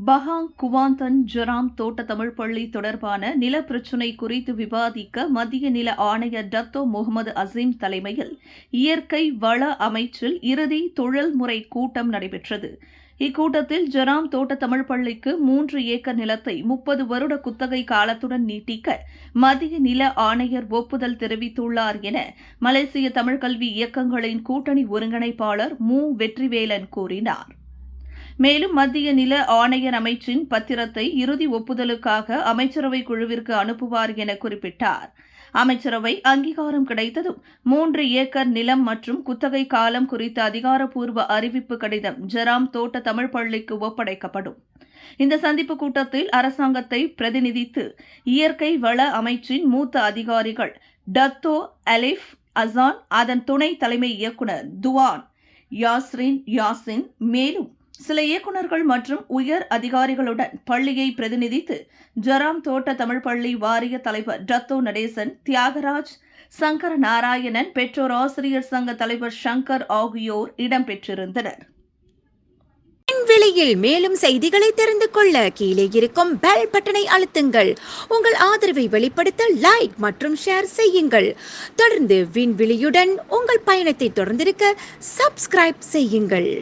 Pahang குவாந்தன் Jairam தோட்ட தமிழ் பள்ளி தொடர்பான நிலப்பிரச்சினை குறித்து விவாதிக்க மத்திய நில ஆணையர் டத்தோ முகமது அசீம் தலைமையில் இயற்கை வள அமைச்சில் இறுதி தொழில்முறை கூட்டம் நடைபெற்றது. இக்கூட்டத்தில் ஜெராம் தோட்ட தமிழ் பள்ளிக்கு 3 ஏக்கர் நிலத்தை 30 வருட குத்தகை காலத்துடன் நீட்டிக்க மத்திய நில ஆணையர் ஒப்புதல் தெரிவித்துள்ளார் என மலேசிய தமிழ் கல்வி இயக்கங்களின் கூட்டணி ஒருங்கிணைப்பாளர் மு. வெற்றிவேலன் கூறினார். மேலும் மத்திய நில ஆணையர் அமைச்சின் பத்திரத்தை இறுதி ஒப்புதலுக்காக அமைச்சரவை குழுவிற்கு அனுப்புவார் என குறிப்பிட்டார். அமைச்சரவை அங்கீகாரம் கிடைத்ததும் 3 ஏக்கர் நிலம் மற்றும் குத்தகை காலம் குறித்த அதிகாரப்பூர்வ அறிவிப்பு கடிதம் ஜெராம் தோட்ட தமிழ் பள்ளிக்கு ஒப்படைக்கப்படும். இந்த சந்திப்பு கூட்டத்தில் அரசாங்கத்தை பிரதிநிதித்து இயற்கை வள அமைச்சின் மூத்த அதிகாரிகள் டத்தோ அலிஃப் அசான், அதன் துணை தலைமை இயக்குநர் துவான் யாசின், மேலும் சில இயக்குநர்கள் மற்றும் உயர் அதிகாரிகளுடன் பள்ளியை பிரதிநிதித்து ஜெராம் தோட்ட தமிழ் பள்ளி வாரிய தலைவர் டத்தோ நடேசன், தியாகராஜ், சங்கர நாராயணன், பெற்றோர் ஆசிரியர் சங்க தலைவர் சங்கர் ஆகியோர் இடம்பெற்றிருந்தனர். விலையில் மேலும் செய்திகளை தெரிந்து கொள்ள கீழே இருக்கும் பெல் பட்டனை அழுத்துங்கள். உங்கள் ஆதரவை வெளிப்படுத்த லைக் மற்றும் ஷேர் செய்யுங்கள். தொடர்ந்து விண்வெளியுடன் உங்கள் பயணத்தை தொடர்ந்திருக்க சப்ஸ்கிரைப் செய்யுங்கள்.